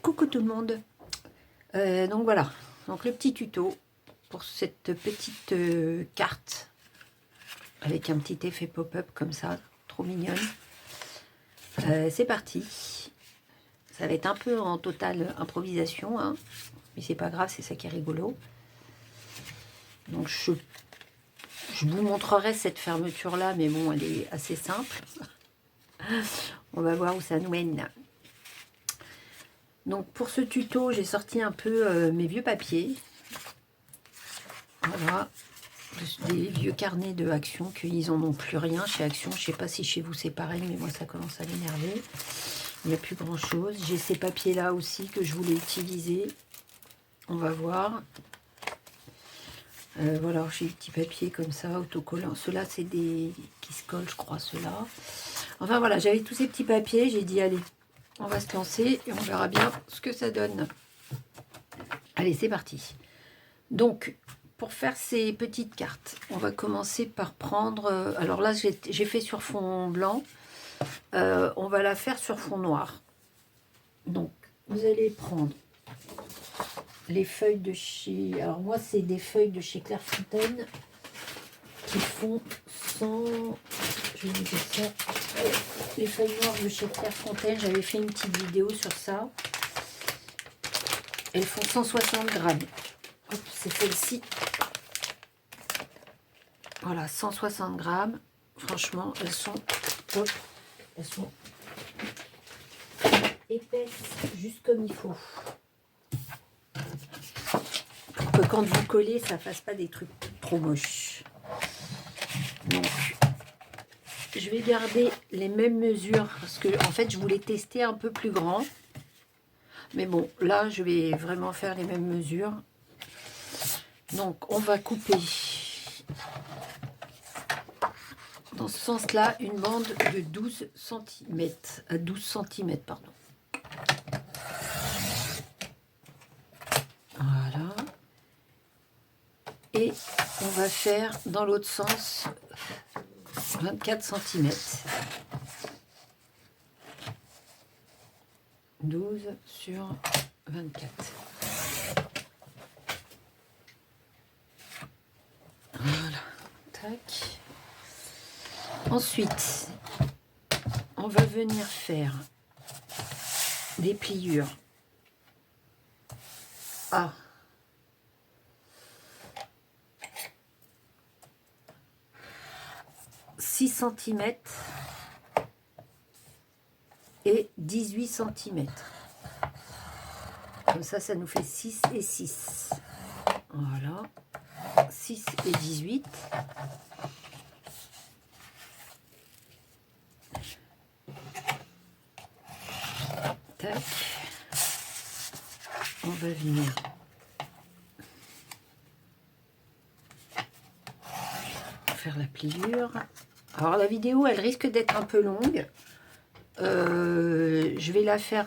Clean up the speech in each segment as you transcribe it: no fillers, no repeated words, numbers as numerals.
Coucou tout le monde. Donc voilà, donc le petit tuto pour cette petite carte avec un petit effet pop-up comme ça, trop mignonne. C'est parti. Ça va être un peu en totale improvisation, hein, mais c'est pas grave, c'est ça qui est rigolo. Donc je vous montrerai cette fermeture là, mais bon, elle est assez simple. On va voir où ça nous mène. Donc pour ce tuto, j'ai sorti un peu mes vieux papiers. Voilà, des vieux carnets de Action, qu'ils en ont plus rien chez Action. Je sais pas si chez vous c'est pareil, mais moi ça commence à m'énerver. Il n'y a plus grand chose. J'ai ces papiers là aussi que je voulais utiliser. On va voir. Voilà, j'ai des petits papiers comme ça, autocollants. Ceux-là, c'est des qui se collent, je crois, ceux-là. Enfin voilà, j'avais tous ces petits papiers. J'ai dit, allez, on va se lancer et on verra bien ce que ça donne. Allez, c'est parti. Donc, pour faire ces petites cartes, on va commencer par prendre... alors là, j'ai fait sur fond blanc. On va la faire sur fond noir. Donc, vous allez prendre les feuilles de chez... Alors moi, c'est des feuilles de chez Clairefontaine qui font 100... Je vais vous dire ça. Les feuilles noires de chez Clairefontaine, j'avais fait une petite vidéo sur ça. Elles font 160 grammes. Hop, c'est celle-ci. Voilà, 160 grammes. Franchement, elles sont épaisses, juste comme il faut. Pour que quand vous collez, ça ne fasse pas des trucs trop moches. Donc, je vais garder les mêmes mesures parce que, en fait, je voulais tester un peu plus grand. Mais bon, là, je vais vraiment faire les mêmes mesures. Donc, on va couper dans ce sens-là une bande de 12 cm, à 12 cm, pardon. Voilà. Et on va faire dans l'autre sens 24 cm. 12 sur 24. Voilà. Tac. Ensuite, on va venir faire des pliures à 6 cm et 18 cm. Comme ça, ça nous fait 6 et 6. Voilà. 6 et 18. Tac. On va venir faire la pliure. Alors la vidéo, elle risque d'être un peu longue. Je vais la faire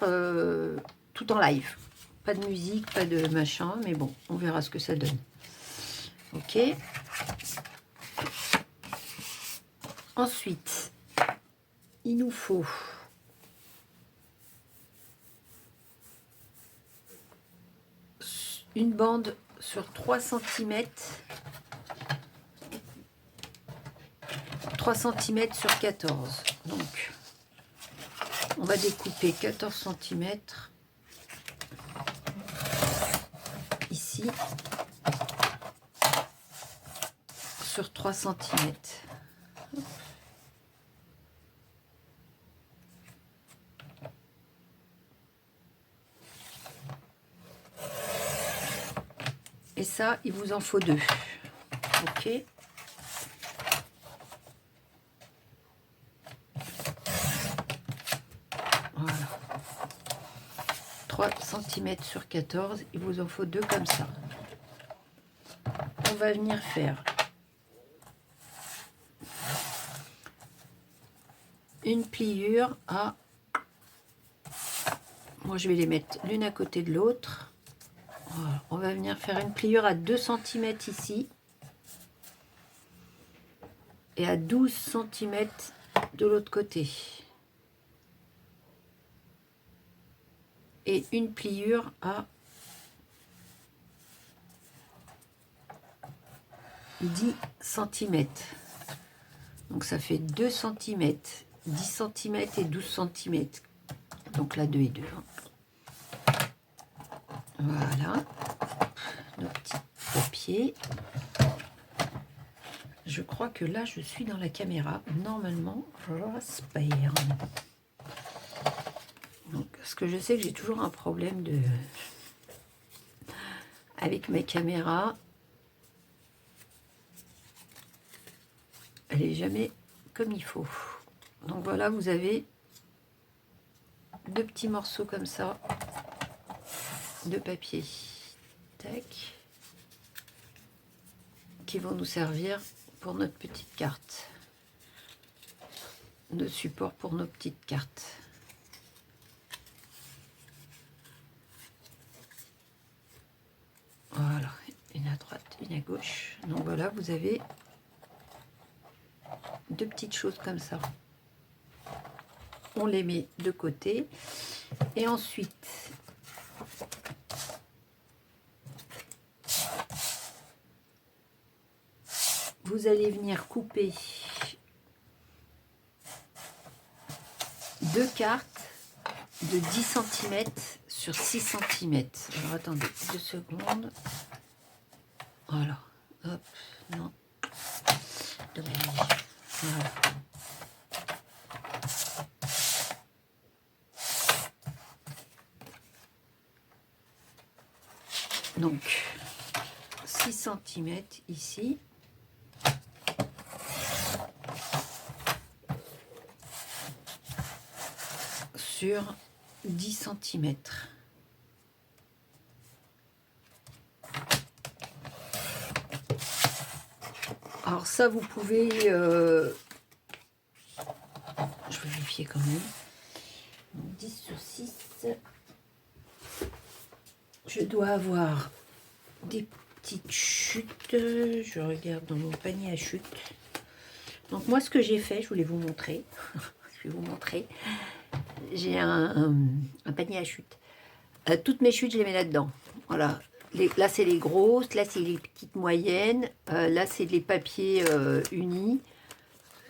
tout en live. Pas de musique, pas de machin, mais bon, on verra ce que ça donne. Ok. Ensuite, il nous faut une bande sur 3 cm. 3 cm sur 14. Donc, on va découper 14 cm ici sur 3 cm. Et ça, il vous en faut 2. Ok. Voilà. 3 cm sur 14, il vous en faut 2 comme ça. On va venir faire une pliure à... Moi, je vais les mettre l'une à côté de l'autre. Voilà. On va venir faire une pliure à 2 cm ici. Et à 12 cm de l'autre côté. et une pliure à 10 cm. Donc ça fait 2 cm, 10 cm et 12 cm. Donc là 2 et 2. Voilà. Nos petits papiers. Je crois que là je suis dans la caméra. Normalement, j'espère. Donc, parce que je sais que j'ai toujours un problème avec mes caméras. Elle est jamais comme il faut. Donc voilà, vous avez 2 petits morceaux comme ça de papier. Tac. Qui vont nous servir pour notre petite carte. De support pour nos petites cartes. Voilà, une à droite, une à gauche. Donc voilà, vous avez 2 petites choses comme ça. On les met de côté. Et ensuite, vous allez venir couper 2 cartes de 10 cm sur 6 cm. Alors attendez 2 secondes. Voilà. Hop, non. Dommage. Voilà. Donc 6 cm ici. Sur 10 cm. Alors ça, vous pouvez... je vais vérifier quand même. 10 sur 6. Je dois avoir des petites chutes. Je regarde dans mon panier à chutes. Donc moi, ce que j'ai fait, je voulais vous montrer. Je vais vous montrer. J'ai un panier à chutes. Toutes mes chutes, je les mets là-dedans. Voilà. Là, c'est les grosses. Là, c'est les petites moyennes. Là, c'est les papiers unis.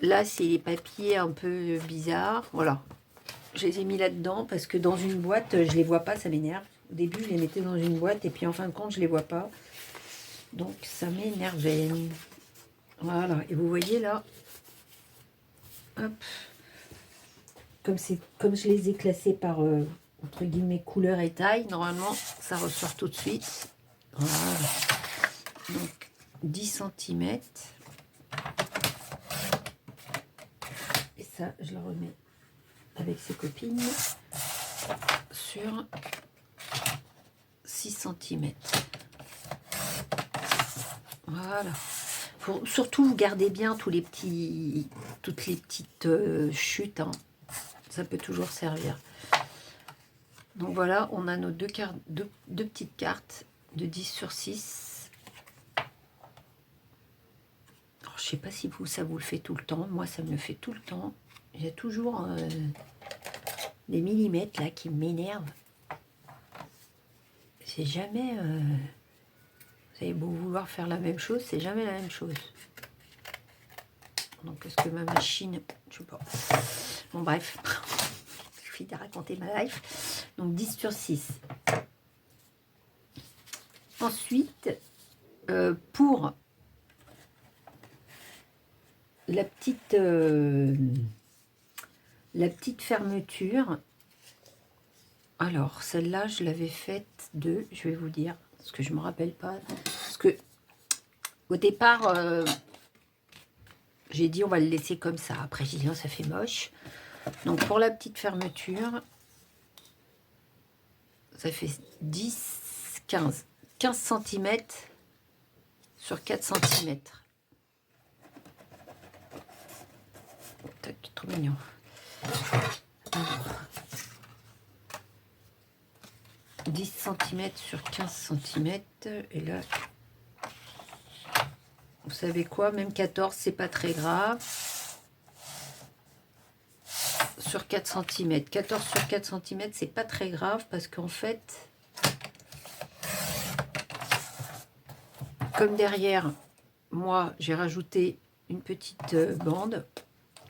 Là, c'est les papiers un peu bizarres. Voilà. Je les ai mis là-dedans parce que dans une boîte, je les vois pas. Ça m'énerve. Au début, je les mettais dans une boîte et puis en fin de compte, je les vois pas. Donc, ça m'énervait. Voilà. Et vous voyez là. Hop. Comme je les ai classés par, entre guillemets, couleur et taille, normalement, ça ressort tout de suite. Voilà. Donc, 10 cm. Et ça, je le remets avec ses copines sur 6 cm. Voilà. Faut surtout, vous gardez bien toutes les petites chutes. Hein. Ça peut toujours servir. Donc voilà, on a nos deux petites cartes de 10 sur 6. Alors, je ne sais pas si ça vous le fait tout le temps. Moi, ça me le fait tout le temps. Il y a toujours des millimètres là qui m'énervent. C'est jamais... vous avez beau vouloir faire la même chose, c'est jamais la même chose. Donc, est-ce que ma machine... Je sais pas. Bon, bref. Je finis de raconter ma life. Donc, 10 sur 6. Ensuite, pour la petite fermeture, alors, celle-là, je l'avais faite de... Je vais vous dire, parce que je ne me rappelle pas. Parce que, au départ... j'ai dit on va le laisser comme ça. Après j'ai dit non, ça fait moche. Donc pour la petite fermeture, ça fait 10, 15 cm sur 4 cm. Tac, trop mignon. Alors, 10 cm sur 15 cm. Et là, vous savez quoi, même 14, c'est pas très grave. sur 4 cm. 14 sur 4 cm, c'est pas très grave parce qu'en fait, comme derrière, moi, j'ai rajouté une petite bande.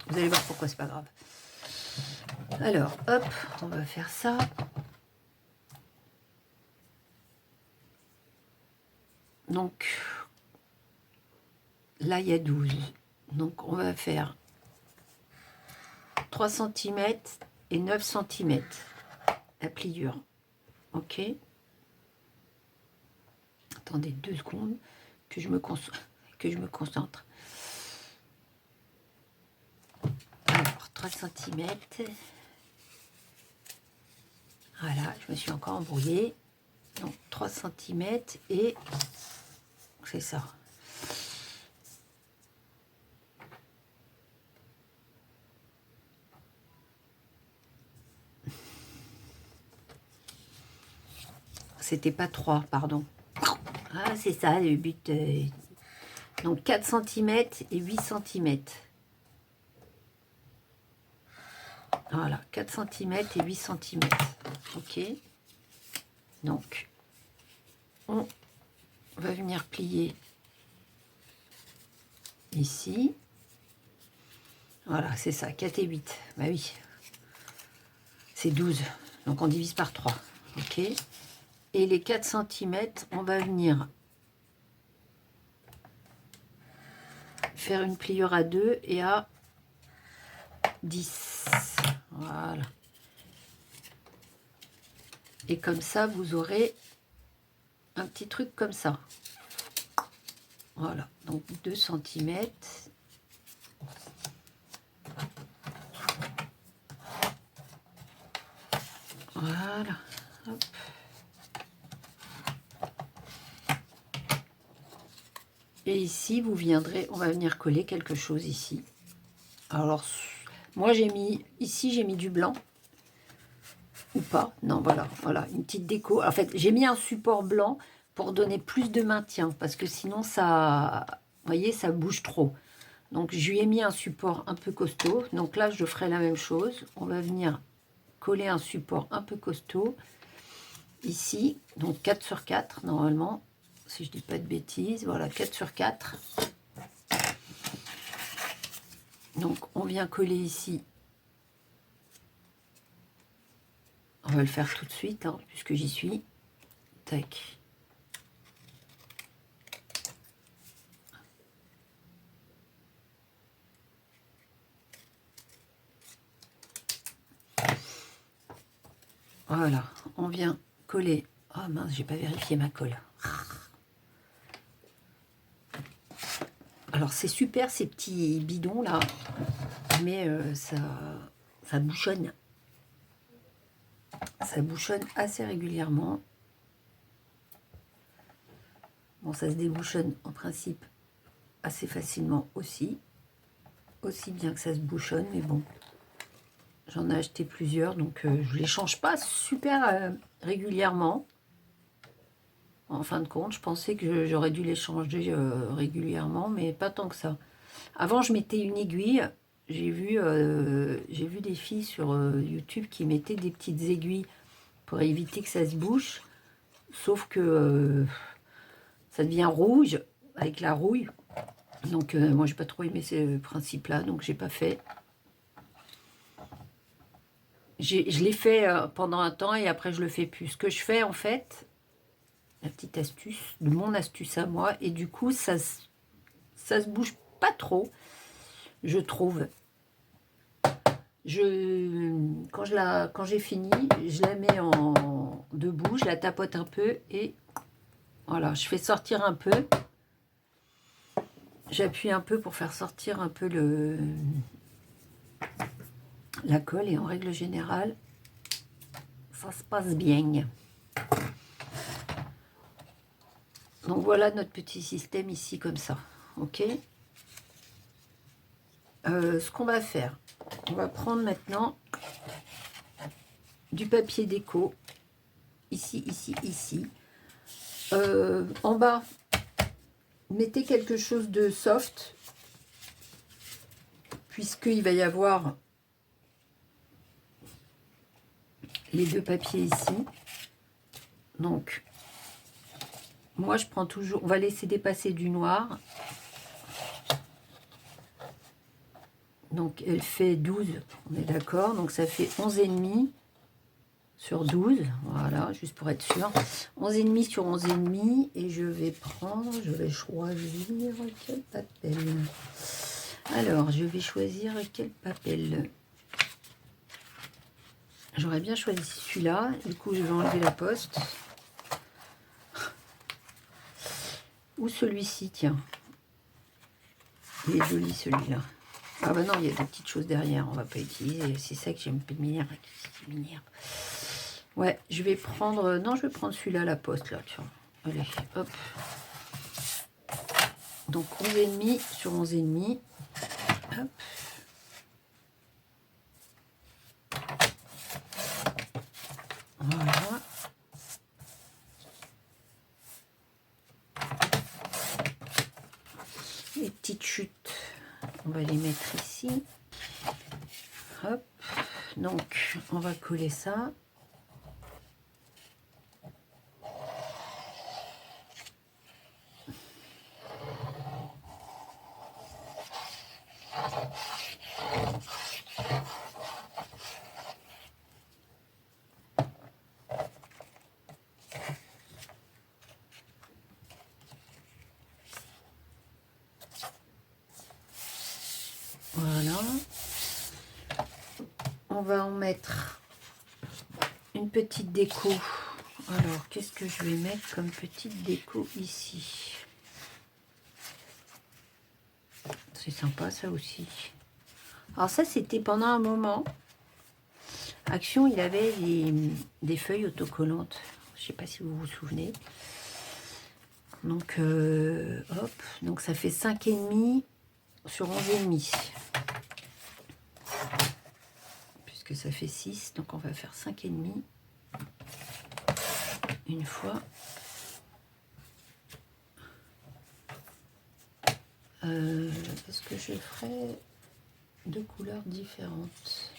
Vous allez voir pourquoi c'est pas grave. Alors, hop, on va faire ça. Donc, là, il y a 12. Donc, on va faire 3 cm et 9 cm la pliure. Ok. Attendez 2 secondes que je me concentre. Alors, 3 cm. Voilà, je me suis encore embrouillée. Donc, 3 cm et c'est ça. C'était pas 3, pardon. Ah, c'est ça le but. Donc 4 cm et 8 cm. Voilà, 4 cm et 8 cm. Ok. Donc, on va venir plier ici. Voilà, c'est ça, 4 et 8. Bah oui. C'est 12. Donc, on divise par 3. Ok. Et les 4 cm, on va venir faire une pliure à 2 et à 10. Voilà. Et comme ça, vous aurez un petit truc comme ça. Voilà. Donc 2 cm. Voilà. Hop. Et ici, vous viendrez, on va venir coller quelque chose ici. Alors, moi, j'ai mis, ici, j'ai mis du blanc. Ou pas. Non, voilà, voilà, une petite déco. En fait, j'ai mis un support blanc pour donner plus de maintien. Parce que sinon, ça, vous voyez, ça bouge trop. Donc, je lui ai mis un support un peu costaud. Donc là, je ferai la même chose. On va venir coller un support un peu costaud. Ici, donc 4 sur 4, normalement. Si je dis pas de bêtises. Voilà, 4 sur 4. Donc, on vient coller ici. On va le faire tout de suite, hein, puisque j'y suis. Tac. Voilà, on vient coller. Oh mince, j'ai pas vérifié ma colle. Alors, c'est super ces petits bidons là, mais ça bouchonne. Ça bouchonne assez régulièrement. Bon, ça se débouchonne en principe assez facilement aussi. Aussi bien que ça se bouchonne, mais bon. J'en ai acheté plusieurs, donc je les change pas super régulièrement. En fin de compte, je pensais que j'aurais dû les changer régulièrement, mais pas tant que ça. Avant, je mettais une aiguille. J'ai vu des filles sur YouTube qui mettaient des petites aiguilles pour éviter que ça se bouche. Sauf que ça devient rouge avec la rouille. Donc, moi, j'ai pas trop aimé ce principe-là, donc j'ai pas fait. Je l'ai fait pendant un temps et après, je le fais plus. Ce que je fais, en fait, la petite astuce, de mon astuce à moi, et du coup, ça se bouge pas trop, je trouve. Quand j'ai fini, je la mets en debout, je la tapote un peu et voilà, je fais sortir un peu. J'appuie un peu pour faire sortir un peu la colle et en règle générale, ça se passe bien. Donc voilà notre petit système ici comme ça, ok. Ce qu'on va faire, on va prendre maintenant du papier déco, ici, ici, ici. En bas, mettez quelque chose de soft, puisqu'il va y avoir les deux papiers ici. Donc, moi, je prends toujours... On va laisser dépasser du noir. Donc, elle fait 12, on est d'accord. Donc, ça fait 11,5 sur 12. Voilà, juste pour être sûr. 11,5 sur 11,5. Et je vais prendre... Je vais choisir quel papel. Alors, je vais choisir quel papel. J'aurais bien choisi celui-là. Du coup, je vais enlever la poste. Ou celui-ci, tiens. Il est joli, celui-là. Ah bah non, il y a des petites choses derrière. On va pas utiliser. C'est ça que j'aime pas de minière. Ouais, je vais prendre... Non, je vais prendre celui-là, la poste, là. Tiens. Allez, hop. Donc, 11,5 sur 11,5. Hop. Voilà. Les petites chutes, on va les mettre ici. Hop. Donc, on va coller ça. Voilà. On va en mettre une petite déco. Alors, qu'est-ce que je vais mettre comme petite déco ici? C'est sympa, ça aussi. Alors ça, c'était pendant un moment. Action, il avait des feuilles autocollantes. Je ne sais pas si vous vous souvenez. Donc, hop. Donc, ça fait 5,5 sur 11,5. Puisque ça fait 6. Donc, on va faire 5,5. Une fois. Est-ce que je ferai deux couleurs différentes?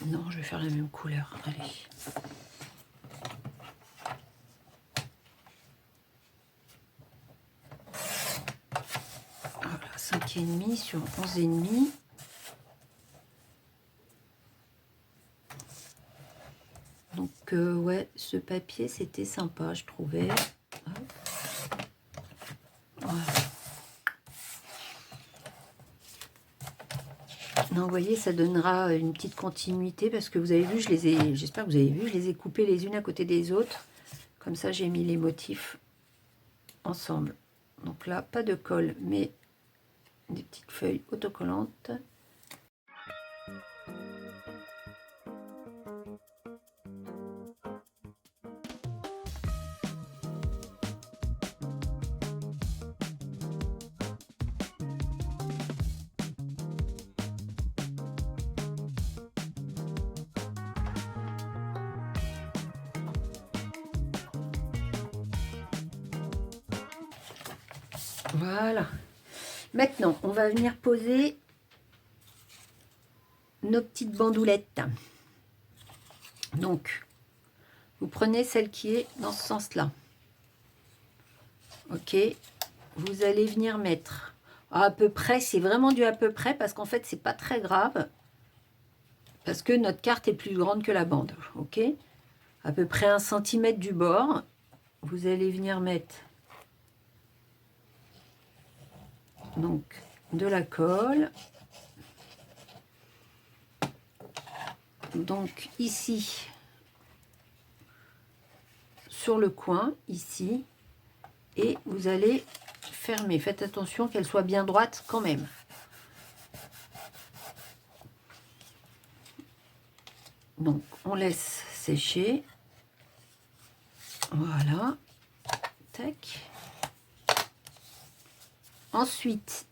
Non, je vais faire la même couleur. Allez. Voilà, 5,5 sur 11,5. Donc, ouais, ce papier, c'était sympa, je trouvais. Voilà. Non, vous voyez, ça donnera une petite continuité parce que vous avez vu, j'espère que vous avez vu, je les ai coupées les unes à côté des autres. Comme ça, j'ai mis les motifs ensemble. Donc là, pas de colle, mais des petites feuilles autocollantes. Voilà. Maintenant, on va venir poser nos petites bandoulettes. Donc, vous prenez celle qui est dans ce sens-là. Ok. Vous allez venir mettre à peu près, c'est vraiment du à peu près, parce qu'en fait, c'est pas très grave. Parce que notre carte est plus grande que la bande. Ok. À peu près 1 cm du bord. Vous allez venir mettre donc de la colle. Donc ici, sur le coin, ici, et vous allez fermer. Faites attention qu'elle soit bien droite quand même. Donc on laisse sécher. Voilà. Tac. Ensuite,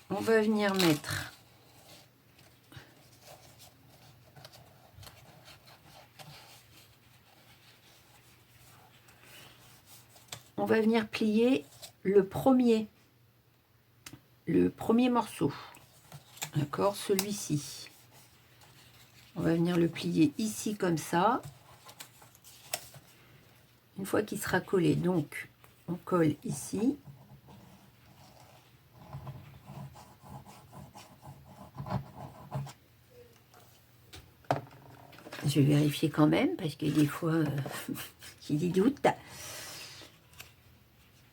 on va venir mettre plier le premier morceau. D'accord, celui-ci. On va venir le plier ici comme ça. Une fois qu'il sera collé, donc on colle ici. Je vais vérifier quand même, parce que des fois, j'ai des doutes.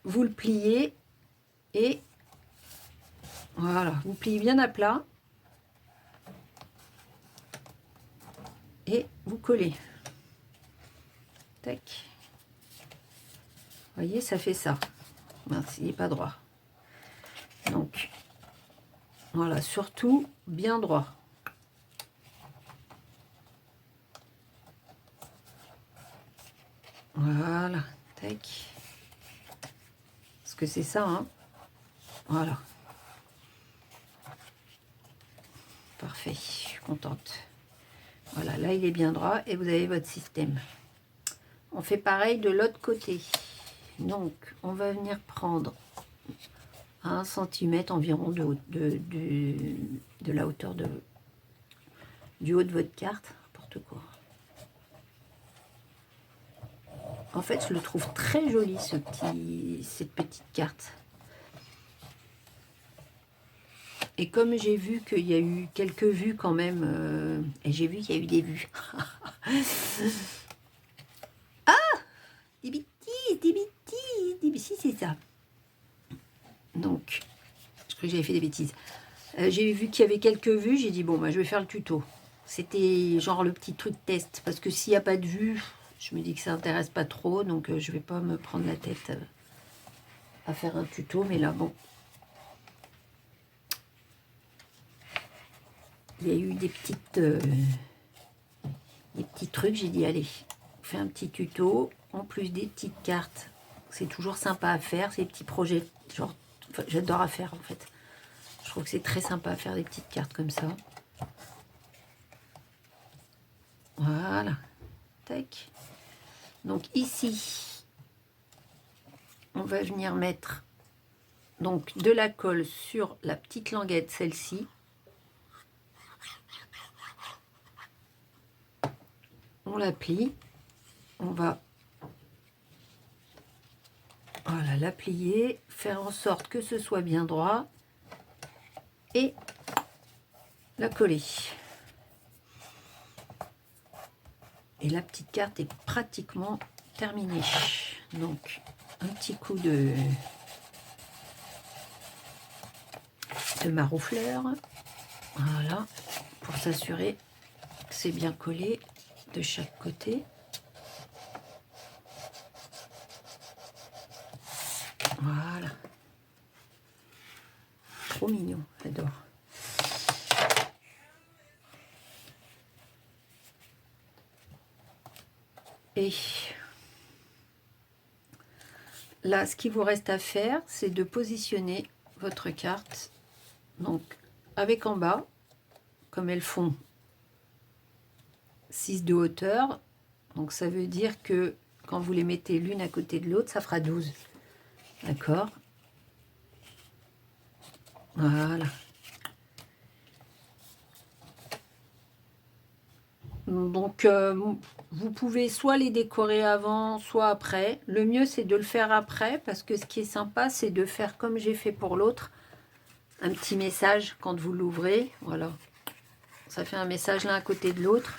Vous le pliez et voilà, vous pliez bien à plat et vous collez. Tac. Vous voyez, ça fait ça. Mince, il n'est pas droit. Donc, voilà, surtout bien droit. Voilà, tac. Parce que c'est ça, hein. Voilà. Parfait, je suis contente. Voilà, là il est bien droit et vous avez votre système. On fait pareil de l'autre côté. Donc, on va venir prendre 1 centimètre environ de la hauteur du haut de votre carte. N'importe quoi. En fait, je le trouve très joli, cette petite carte. Et comme j'ai vu qu'il y a eu quelques vues quand même, et j'ai vu qu'il y a eu des vues. Ah, des bêtises, si c'est ça. Donc, je crois que j'avais fait des bêtises. J'ai vu qu'il y avait quelques vues, j'ai dit bon, bah, je vais faire le tuto. C'était genre le petit truc test, parce que s'il n'y a pas de vues, je me dis que ça n'intéresse pas trop, donc je vais pas me prendre la tête à faire un tuto, mais là, bon. Il y a eu des petits trucs, j'ai dit allez, on fait un petit tuto, en plus des petites cartes. C'est toujours sympa à faire, ces petits projets, genre, enfin, j'adore à faire en fait. Je trouve que c'est très sympa à faire des petites cartes comme ça. Voilà, tac. Donc ici, on va venir mettre donc de la colle sur la petite languette, celle-ci. On la plie, on va voilà, la plier, faire en sorte que ce soit bien droit et la coller. Et la petite carte est pratiquement terminée. Donc, un petit coup de marron-fleur. Voilà, pour s'assurer que c'est bien collé de chaque côté. Voilà. Trop mignon, j'adore. Et là, ce qu'il vous reste à faire, c'est de positionner votre carte. Donc, avec en bas, comme elles font 6 de hauteur, donc ça veut dire que quand vous les mettez l'une à côté de l'autre, ça fera 12. D'accord? Voilà. Donc, vous pouvez soit les décorer avant, soit après. Le mieux, c'est de le faire après, parce que ce qui est sympa, c'est de faire comme j'ai fait pour l'autre, un petit message quand vous l'ouvrez. Voilà. Ça fait un message l'un à côté de l'autre.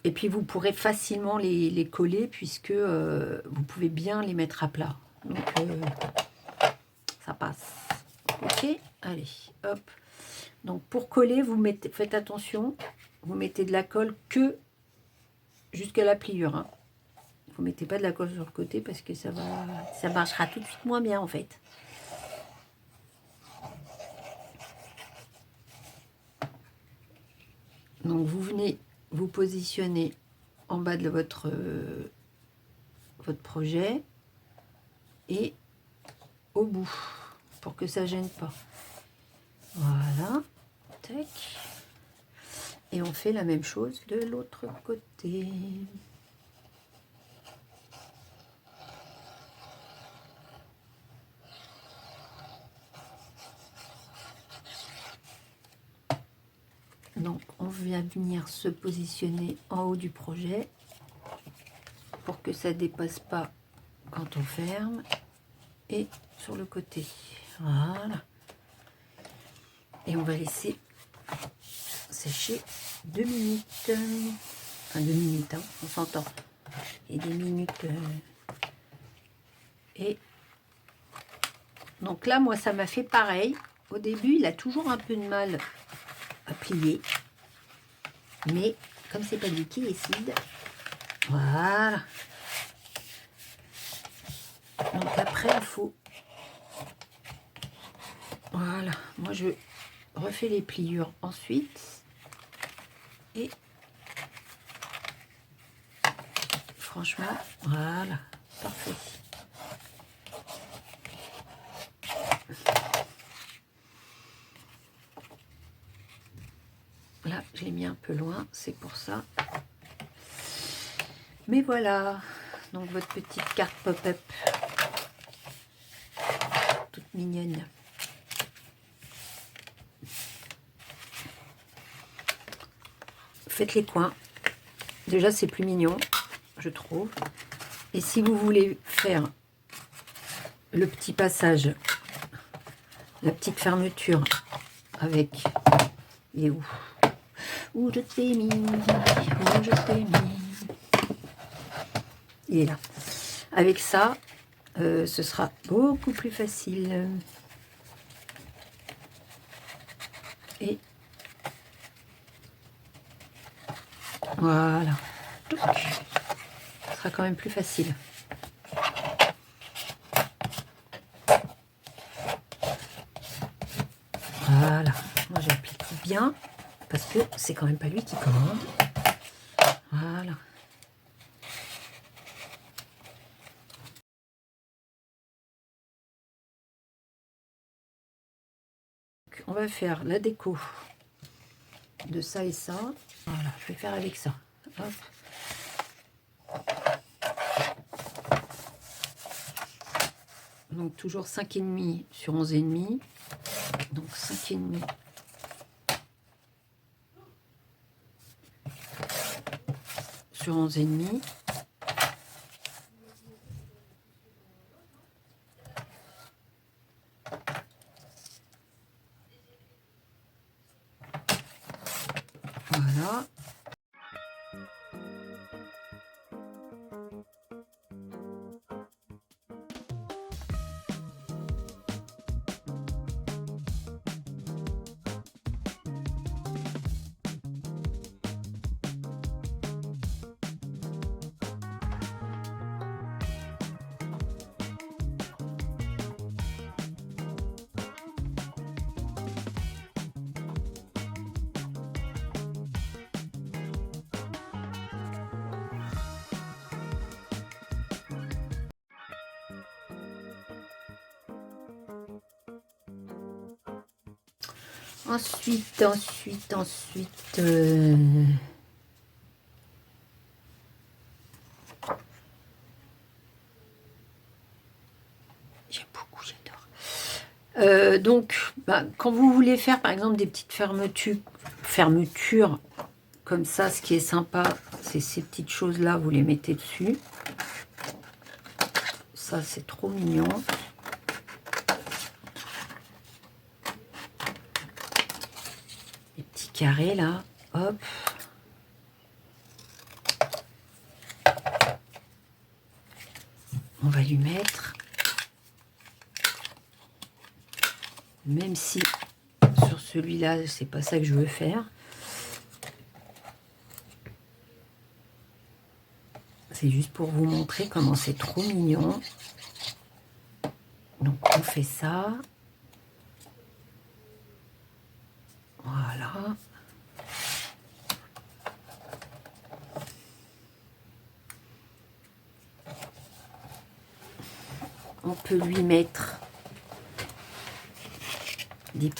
Et puis, vous pourrez facilement les coller, puisque vous pouvez bien les mettre à plat. Donc, ça passe. Ok? Allez, hop. Donc, pour coller, vous mettez, faites attention, vous mettez de la colle que jusqu'à la pliure. Hein. Vous ne mettez pas de la colle sur le côté parce que ça marchera tout de suite moins bien en fait. Donc, vous venez vous positionner en bas de votre projet et au bout pour que ça ne gêne pas. Voilà. Tac. Et on fait la même chose de l'autre côté. Donc on vient venir se positionner en haut du projet pour que ça ne dépasse pas quand on ferme, et sur le côté. Voilà. Et on va laisser sécher 2 minutes. Enfin 2 minutes, hein, on s'entend. Et des minutes. Et donc là, moi, ça m'a fait pareil. Au début, il a toujours un peu de mal à plier. Mais comme c'est pas lui qui décide, voilà. Donc après, il faut... Voilà. Moi, je refais les pliures ensuite. Et franchement, voilà. Parfait. Là, je l'ai mis un peu loin, c'est pour ça. Mais voilà, donc votre petite carte pop-up, toute mignonne. Faites les coins. Déjà, c'est plus mignon, je trouve. Et si vous voulez faire le petit passage, la petite fermeture avec... Il est où? Où je t'ai mis? Où je t'ai mis? Il est là. Avec ça, ce sera beaucoup plus facile. Et voilà. Ce sera quand même plus facile. Voilà. Moi, j'applique bien parce que c'est quand même pas lui qui commande. Voilà. On va faire la déco de ça et ça. Voilà, je vais faire avec ça. Hop. Donc toujours 5,5 sur 11,5. Donc 5,5 sur 11,5. Voilà. Ensuite, j'aime beaucoup, j'adore. Donc, quand vous voulez faire, par exemple, des petites fermetures comme ça, ce qui est sympa, c'est ces petites choses-là, vous les mettez dessus. Ça, c'est trop mignon. Les petits carrés, là, hop. On va lui mettre, même si sur celui-là, c'est pas ça que je veux faire. C'est juste pour vous montrer comment c'est trop mignon. Donc on fait ça. Voilà. On peut lui mettre des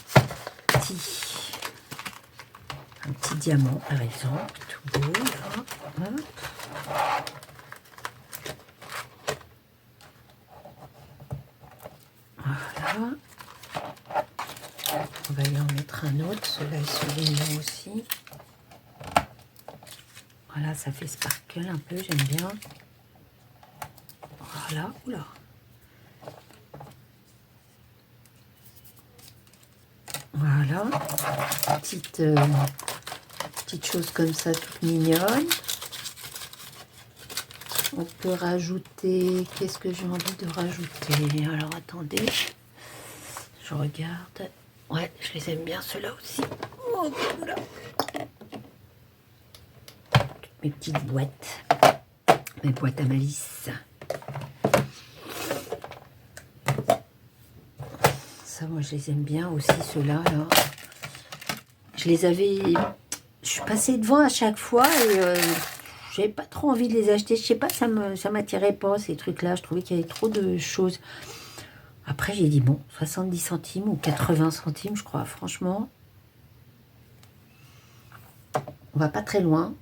un petit diamant par exemple, tout beau là. Hop. Voilà. On va lui en mettre un autre. Ceux-là, ils sont mignons aussi. Voilà, ça fait sparkle un peu, j'aime bien. Voilà, oula. Voilà. Petite chose comme ça, toute mignonne. On peut rajouter... Qu'est-ce que j'ai envie de rajouter? Alors, attendez. Je regarde. Ouais, je les aime bien, ceux-là aussi. Oh, là. Mes petites boîtes. Mes boîtes à malice. Ça, moi, je les aime bien aussi, ceux-là. Là. Je les avais... Je suis passée devant à chaque fois et j'avais pas trop envie de les acheter. Je sais pas, ça m'attirait pas, ces trucs-là. Je trouvais qu'il y avait trop de choses. Après, j'ai dit, bon, 70 centimes ou 80 centimes, je crois. Franchement, on va pas très loin.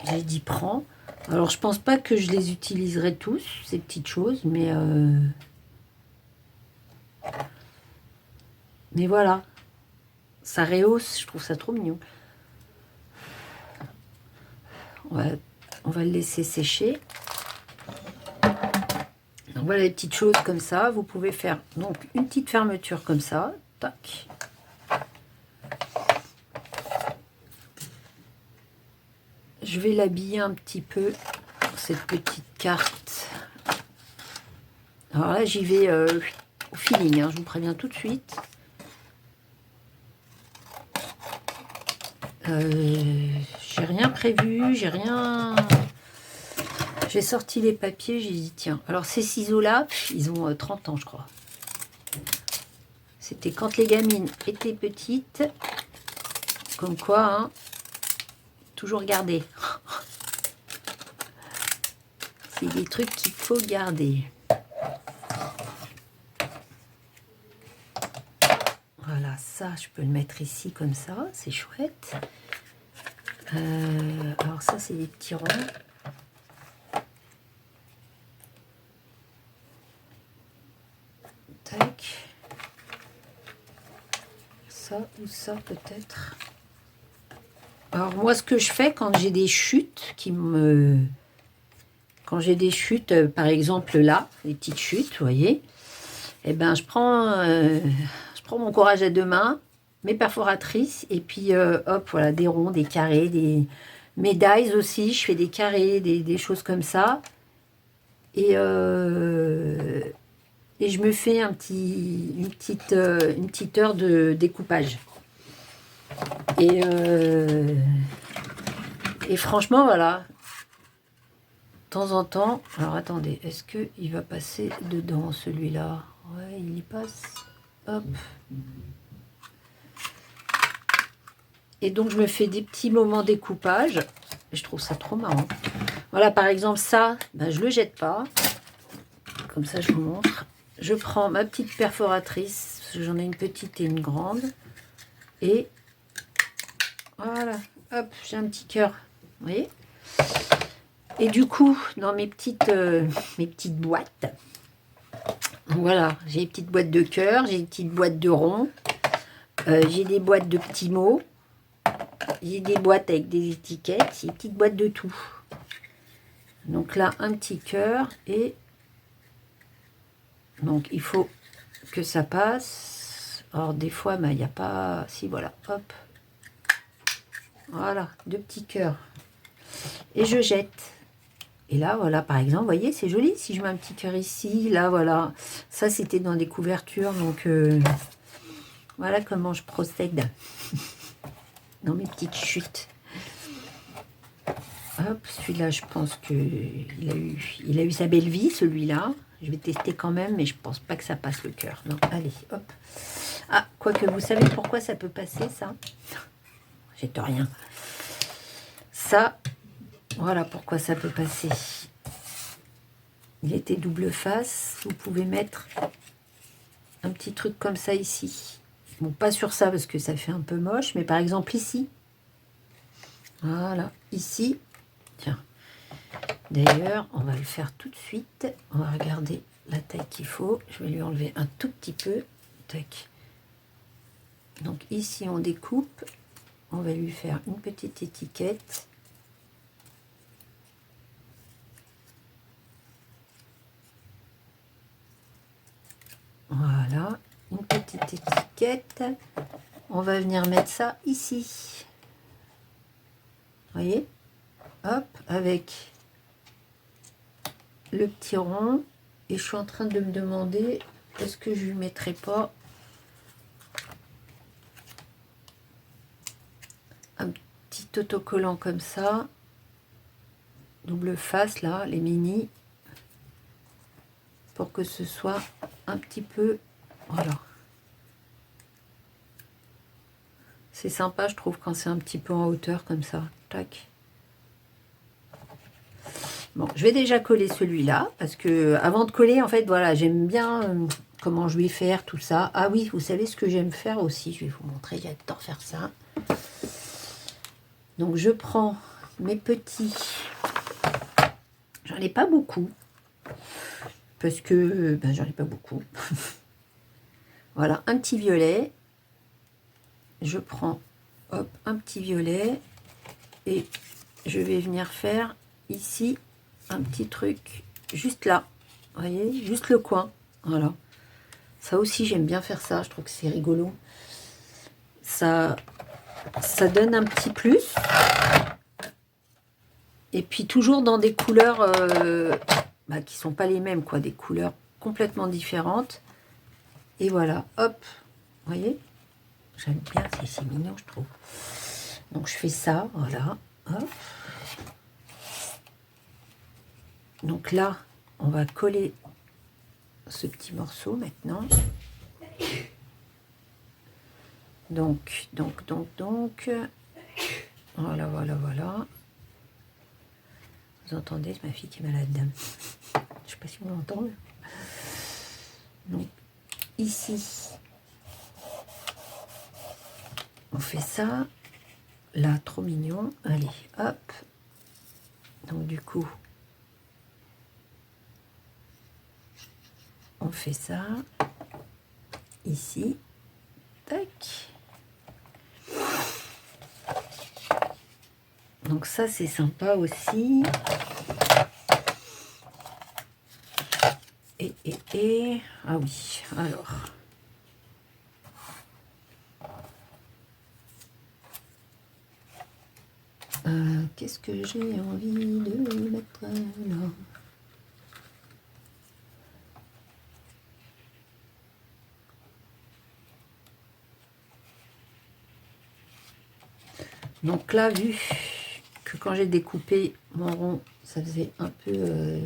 J'ai dit, prends. Alors, je pense pas que je les utiliserai tous, ces petites choses, mais voilà. Ça rehausse, je trouve ça trop mignon. On va le laisser sécher. Donc voilà les petites choses comme ça. Vous pouvez faire donc une petite fermeture comme ça. Tac. Je vais l'habiller un petit peu, cette petite carte. Alors là, j'y vais au feeling, hein, je vous préviens tout de suite. J'ai rien prévu, j'ai rien... J'ai sorti les papiers, j'ai dit tiens. Alors ces ciseaux-là, ils ont 30 ans, je crois. C'était quand les gamines étaient petites. Comme quoi, hein, toujours garder. C'est des trucs qu'il faut garder. Voilà, ça, je peux le mettre ici comme ça. C'est chouette. Alors ça, c'est des petits ronds. Tac. Ça ou ça, peut-être. Alors moi, ce que je fais quand j'ai des chutes Quand j'ai des chutes, par exemple là, les petites chutes, vous voyez, eh ben je prends mon courage à deux mains, mes perforatrices, et puis hop, voilà, des ronds, des carrés, des médailles aussi, je fais des carrés, des choses comme ça. Et je me fais une petite heure de découpage. Et franchement, voilà, de temps en temps... Alors, attendez, est-ce qu'il va passer dedans, celui-là? Ouais, il y passe. Hop. Et donc, je me fais des petits moments découpage. Et je trouve ça trop marrant. Voilà, par exemple, ça, ben, je ne le jette pas. Comme ça, je vous montre. Je prends ma petite perforatrice. J'en ai une petite et une grande. Et voilà. Hop, j'ai un petit cœur. Vous voyez? Et du coup, dans mes petites boîtes, voilà, j'ai des petites boîtes de cœur, j'ai des petites boîtes de ronds, j'ai des boîtes de petits mots, j'ai des boîtes avec des étiquettes, j'ai des petites boîtes de tout. Donc là, un petit cœur et donc il faut que ça passe. Alors des fois, il n'y a pas... Si, voilà, hop. Voilà, deux petits cœurs. Et je jette. Et là, voilà, par exemple, vous voyez, c'est joli. Si je mets un petit cœur ici, là, voilà. Ça, c'était dans des couvertures. Donc, voilà comment je procède dans mes petites chutes. Hop, celui-là, je pense qu'il a eu sa belle vie, celui-là. Je vais tester quand même, mais je pense pas que ça passe le cœur. Non, allez, hop. Ah, quoique, vous savez pourquoi ça peut passer, ça? Jette rien. Ça, voilà pourquoi ça peut passer. Il était double face. Vous pouvez mettre un petit truc comme ça ici. Bon, pas sur ça parce que ça fait un peu moche, mais par exemple ici. Voilà, ici. Tiens. D'ailleurs, on va le faire tout de suite. On va regarder la taille qu'il faut. Je vais lui enlever un tout petit peu. Tac. Donc ici on découpe, on va lui faire une petite étiquette. Voilà, une petite étiquette. On va venir mettre ça ici. Vous voyez? Hop, avec le petit rond. Et je suis en train de me demander, est-ce que je lui mettrai pas un petit autocollant comme ça, double face là, les mini, pour que ce soit un petit peu, voilà. C'est sympa, je trouve, quand c'est un petit peu en hauteur comme ça. Tac. Bon, je vais déjà coller celui-là, parce que avant de coller, en fait, voilà, j'aime bien comment je vais faire tout ça. Ah oui, vous savez ce que j'aime faire aussi, je vais vous montrer, j'adore faire ça. Donc, je prends mes petits, j'en ai pas beaucoup, parce que, ben, j'en ai pas beaucoup. Voilà, un petit violet, je prends, hop, un petit violet, et je vais venir faire ici un petit truc juste là, vous voyez, juste le coin, voilà. Ça aussi j'aime bien faire ça, je trouve que c'est rigolo, ça donne un petit plus, et puis toujours dans des couleurs bah, qui sont pas les mêmes, quoi, des couleurs complètement différentes. Et voilà, hop, vous voyez, j'aime bien, c'est mignon je trouve. Donc je fais ça, voilà, hop. Donc là, on va coller ce petit morceau maintenant. Donc. Voilà, voilà, voilà. Vous entendez, c'est ma fille qui est malade. Je sais pas si vous l'entendez. Donc, ici, on fait ça. Là, trop mignon. Allez, hop. Donc, du coup, on fait ça. Ici. Tac. Donc ça, c'est sympa aussi. Et... Ah oui, alors... qu'est-ce que j'ai envie de mettre là? Donc là, vu que quand j'ai découpé mon rond, ça faisait un peu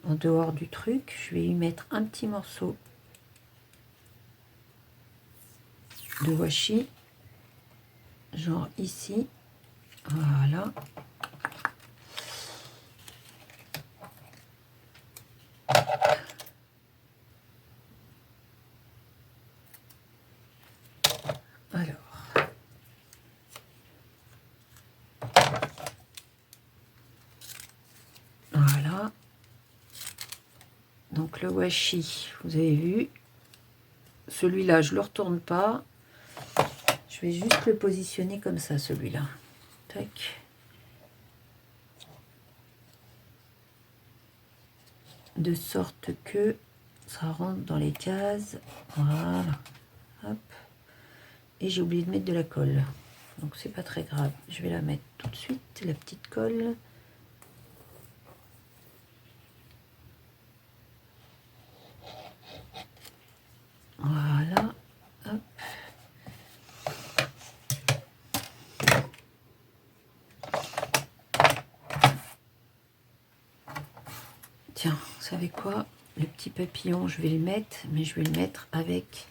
en dehors du truc, je vais y mettre un petit morceau de washi, genre ici, voilà. Alors, voilà. Donc le washi, vous avez vu, celui-là, je le retourne pas. Je vais juste le positionner comme ça, celui-là. Tac. De sorte que ça rentre dans les cases. Voilà. Hop. Et j'ai oublié de mettre de la colle. Donc c'est pas très grave. Je vais la mettre tout de suite, la petite colle. Voilà. Hop. Tiens, vous savez quoi? Le petit papillon, je vais le mettre, mais je vais le mettre avec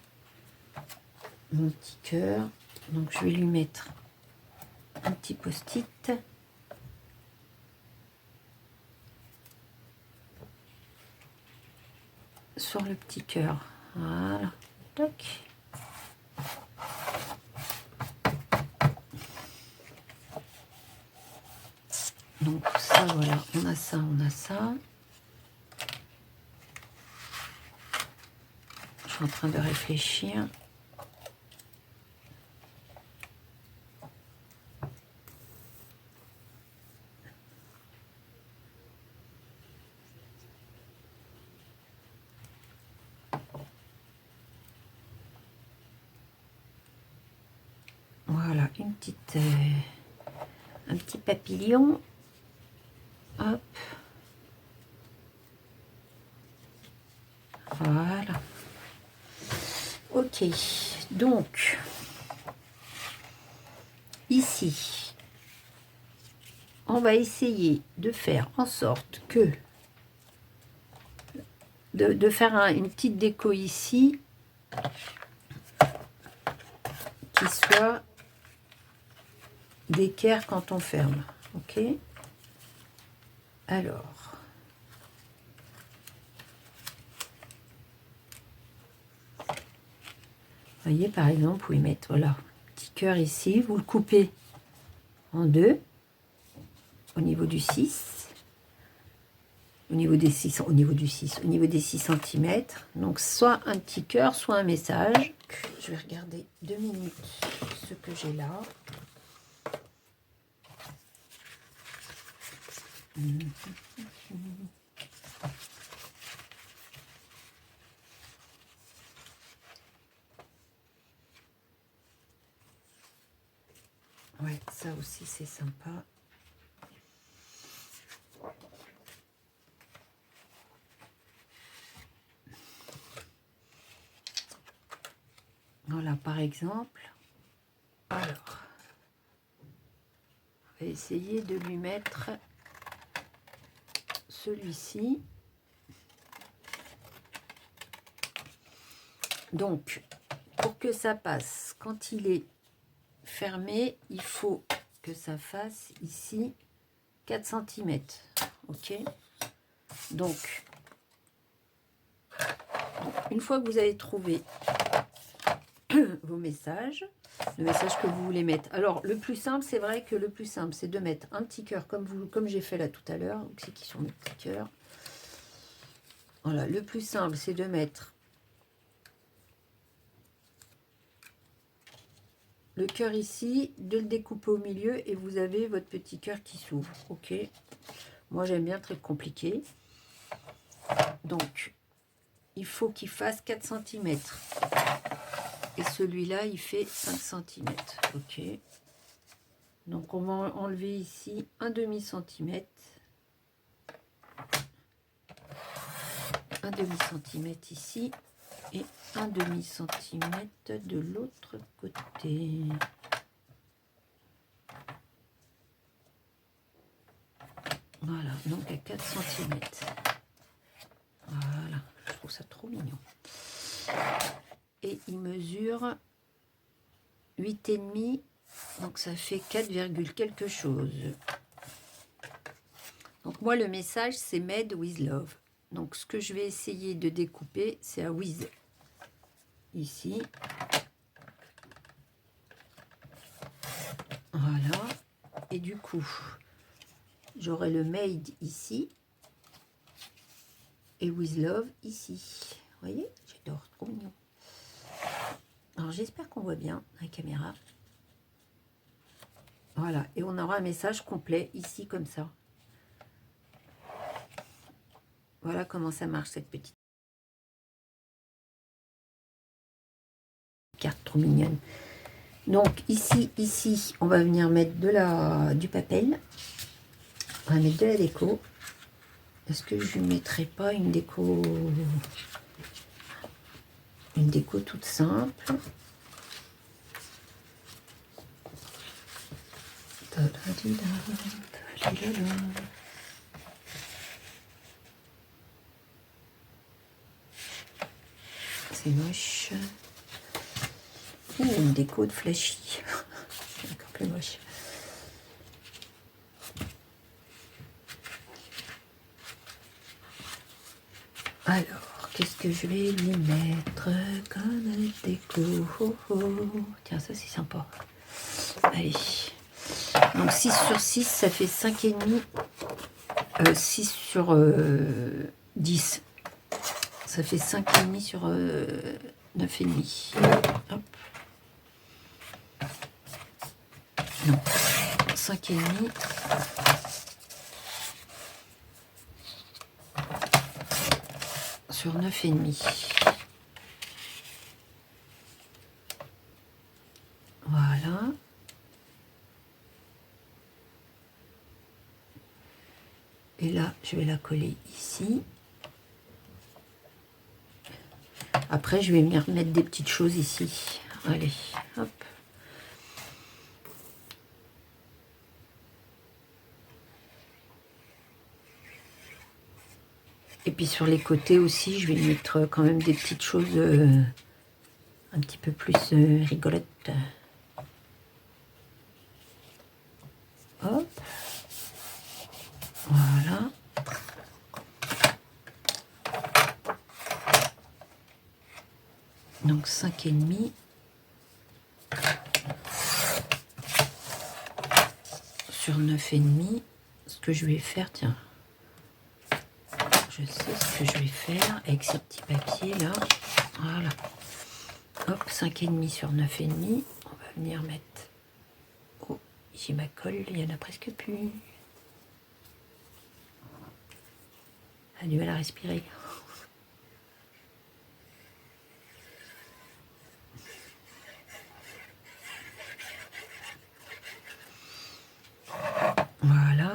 mon petit cœur. Donc je vais lui mettre un petit post-it. Sur le petit cœur. Voilà. Tac. Donc ça, voilà. On a ça, on a ça. Je suis en train de réfléchir. une petite, un petit papillon. Hop. Voilà. Ok. Donc, ici, on va essayer de faire en sorte que de faire une petite déco ici qui soit d'équerre quand on ferme. Ok. Alors, vous voyez, par exemple, vous pouvez mettre, voilà, petit cœur ici, vous le coupez en deux au niveau du 6. Au niveau des 6, au niveau du 6, au niveau des 6 cm. Donc, soit un petit cœur, soit un message. Je vais regarder 2 minutes ce que j'ai là. Ouais, ça aussi, c'est sympa. Voilà, par exemple. Alors, on va essayer de lui mettre celui-ci. Donc, pour que ça passe, quand il est fermé, il faut que ça fasse ici 4 cm. Ok. Donc, une fois que vous avez trouvé vos messages, le message que vous voulez mettre. Alors, le plus simple, c'est vrai que le plus simple, c'est de mettre un petit cœur comme j'ai fait là tout à l'heure. Donc, c'est qui sont mes petits cœurs. Voilà, le plus simple, c'est de mettre le cœur ici, de le découper au milieu et vous avez votre petit cœur qui s'ouvre. Ok. Moi, j'aime bien très compliqué. Donc, il faut qu'il fasse 4 cm. Et celui-là, il fait 5 cm. Ok. Donc, on va enlever ici un demi-centimètre. Un demi-centimètre ici. Et un demi-centimètre de l'autre côté. Voilà, donc à 4 cm. Voilà, je trouve ça trop mignon. Et il mesure 8,5, donc ça fait 4, quelque chose. Donc moi, le message, c'est Made with Love. Donc ce que je vais essayer de découper, c'est à with. Ici. Voilà. Et du coup, j'aurai le Made ici. Et with Love ici. Vous voyez, j'adore, trop mignon. Alors j'espère qu'on voit bien la caméra. Voilà, et on aura un message complet ici comme ça. Voilà comment ça marche cette petite carte trop mignonne. Donc ici, on va venir mettre du papel. On va mettre de la déco. Est-ce que je ne mettrai pas une déco toute simple? C'est moche. Une déco de flashy. C'est encore plus moche. Alors, qu'est-ce que je vais lui mettre comme déco? Tiens, ça c'est sympa. Allez. Donc 6 sur 6, ça fait 5,5. 6 sur 10. Ça fait 5,5 sur 9,5. Hop. Non, 5,5. Sur 9,5. Voilà. Et là, je vais la coller ici. Après, je vais venir mettre des petites choses ici. Allez, hop. Et puis sur les côtés aussi, je vais mettre quand même des petites choses un petit peu plus rigolotes. Hop. Voilà. Donc 5,5 sur 9,5. Ce que je vais faire, tiens, je sais ce que je vais faire avec ces petits papiers là. Voilà. Hop, 5,5 sur 9,5. On va venir mettre. Oh, j'ai ma colle, il y en a presque plus. Elle a du mal à respirer. Voilà.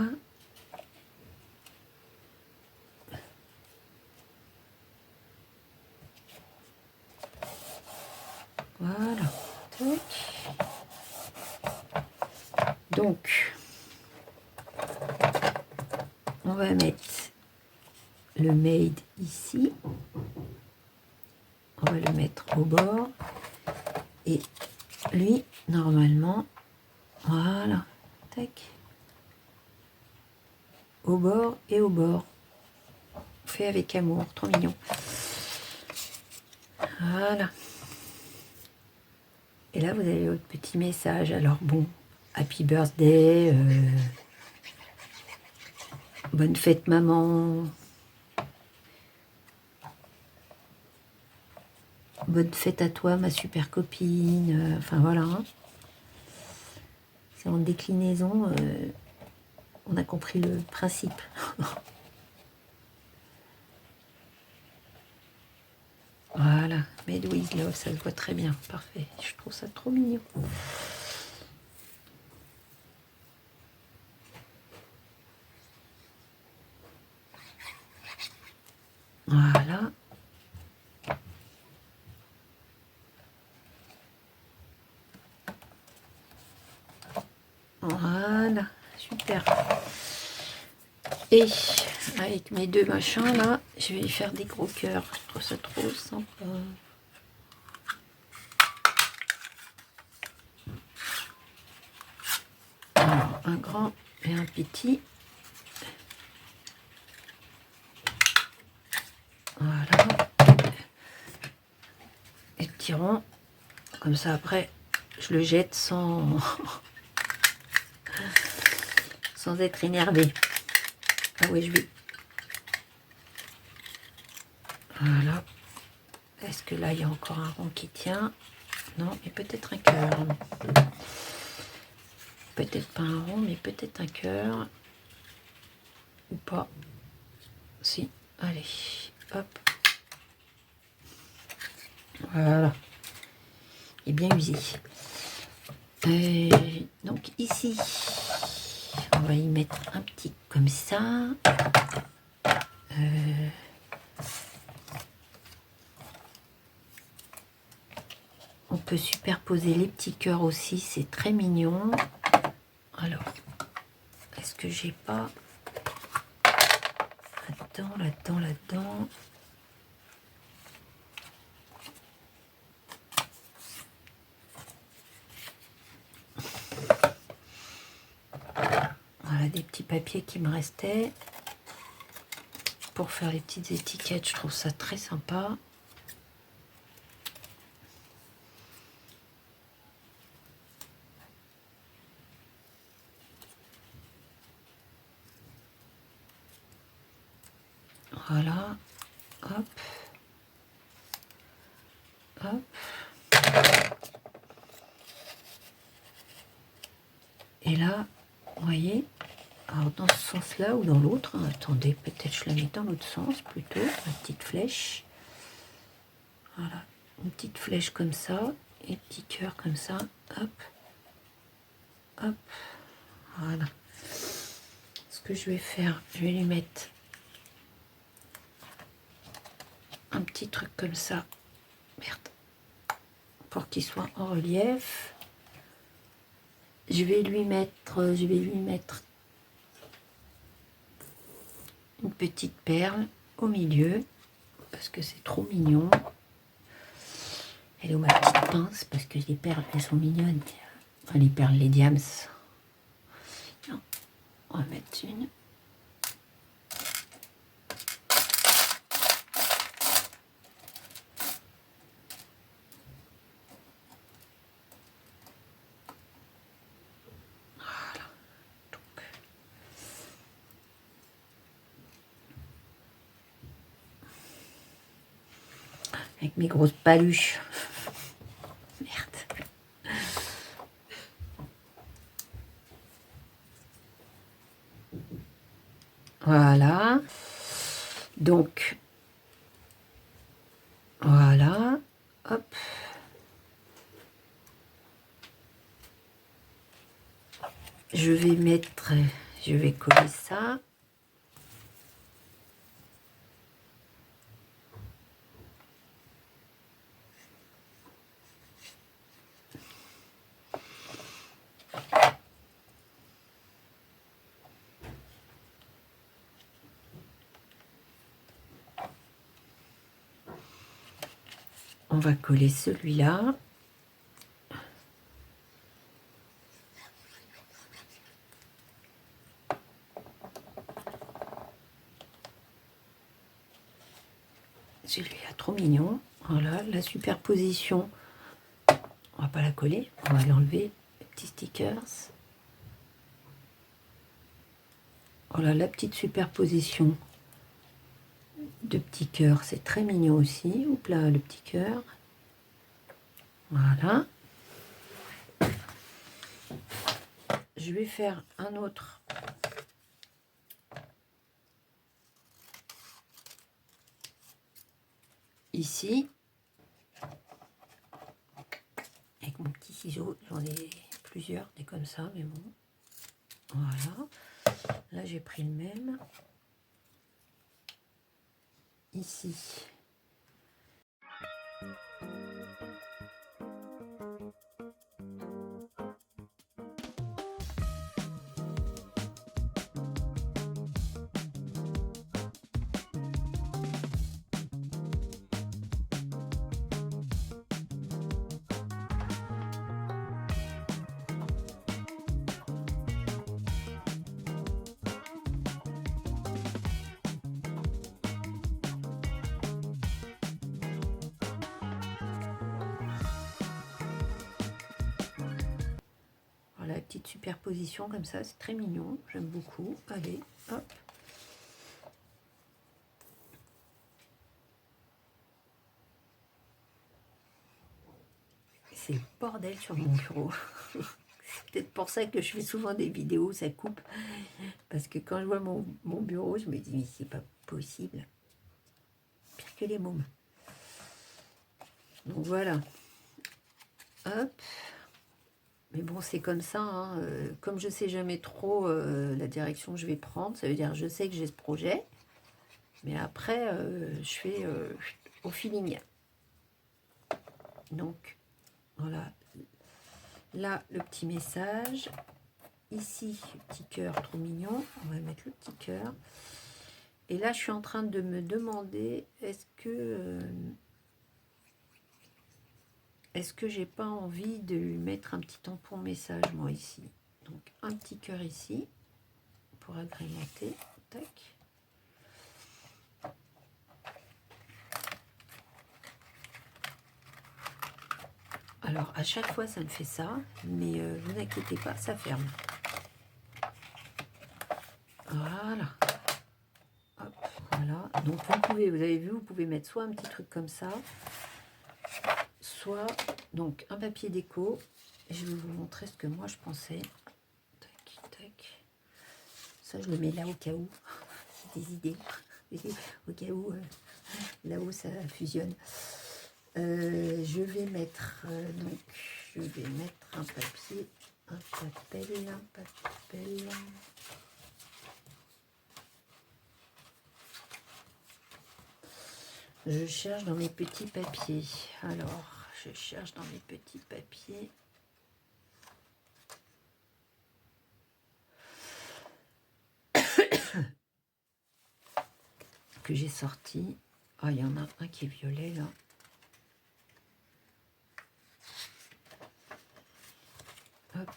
Voilà. Tac. Donc, on va mettre le made ici. On va le mettre au bord. Et lui, normalement, voilà. Tac. Au bord et au bord. Fait avec amour. Trop mignon. Voilà. Et là, vous avez votre petit message. Alors bon, happy birthday, bonne fête maman, bonne fête à toi ma super copine, enfin voilà. Hein. C'est en déclinaison, on a compris le principe. Voilà, made with love, ça se voit très bien, parfait. Je trouve ça trop mignon. Voilà. Voilà, super. Et avec mes deux machins là, je vais faire des gros cœurs. Je trouve ça trop sympa. Alors, un grand et un petit. Voilà. Et le tiron. Comme ça après, je le jette sans, sans être énervé. Ah oui, je vais. Voilà. Est-ce que là, il y a encore un rond qui tient? Non, mais peut-être un cœur. Peut-être pas un rond, mais peut-être un cœur. Ou pas. Si. Allez. Hop. Voilà. Et bien usé. Donc ici, on va y mettre un petit comme ça. On peut superposer les petits cœurs aussi, c'est très mignon. Alors, est-ce que j'ai pas là-dedans, là-dedans, là-dedans? Voilà des petits papiers qui me restaient pour faire les petites étiquettes. Je trouve ça très sympa. Voilà, hop, hop. Et là, vous voyez, alors dans ce sens-là ou dans l'autre, hein, attendez, peut-être je la mets dans l'autre sens plutôt, la petite flèche. Voilà, une petite flèche comme ça, et petit cœur comme ça, hop, hop, voilà. ce que je vais faire, je vais lui mettre un petit truc comme ça, merde, pour qu'il soit en relief. Je vais lui mettre une petite perle au milieu, parce que c'est trop mignon. Elle est où ma petite pince, parce que les perles, elles sont mignonnes. Enfin, les perles, les diams. Non, on va mettre une. Voilà. Donc. Avec mes grosses paluches. Merde. Voilà. Donc, voilà. Hop. Je vais coller ça. On va coller celui-là. Celui-là, trop mignon. Voilà, la superposition. On va pas la coller, on va l'enlever. Les petits stickers. Voilà, la petite superposition de petits cœurs. C'est très mignon aussi. Oups là, le petit cœur. Voilà. Je vais faire un autre. Ici. Avec mon petit ciseau. J'en ai plusieurs, des comme ça, mais bon. Voilà. Là, j'ai pris le même. Ici. Voilà, la petite superposition comme ça, c'est très mignon, j'aime beaucoup. Allez, hop. C'est le bordel sur mon bureau. C'est peut-être pour ça que je fais souvent des vidéos, ça coupe. Parce que quand je vois mon bureau, je me dis, mais c'est pas possible. Pire que les mômes. Donc voilà. Hop. Mais bon, c'est comme ça. Hein. Comme je sais jamais trop la direction que je vais prendre, ça veut dire je sais que j'ai ce projet. Mais après, je fais au feeling. Donc, voilà. Là, le petit message. Ici, petit cœur trop mignon. On va mettre le petit cœur. Et là, je suis en train de me demander, est-ce que j'ai pas envie de lui mettre un petit tampon message, moi, ici. Donc, un petit cœur ici, pour agrémenter. Tac. Alors, à chaque fois, ça me fait ça, mais vous inquiétez pas, ça ferme. Voilà. Hop, voilà. Donc, vous avez vu, vous pouvez mettre soit un petit truc comme ça, soit donc un papier déco. Et je vais vous montrer ce que moi je pensais. Tac, tac. Ça, je le mets là au cas où. C'est des idées. Au cas où, là-haut, ça fusionne. Je vais mettre un papier, un papel. Je cherche dans mes petits papiers. Alors, je cherche dans mes petits papiers. Que j'ai sorti. Ah, il y en a un qui est violet là. Hop,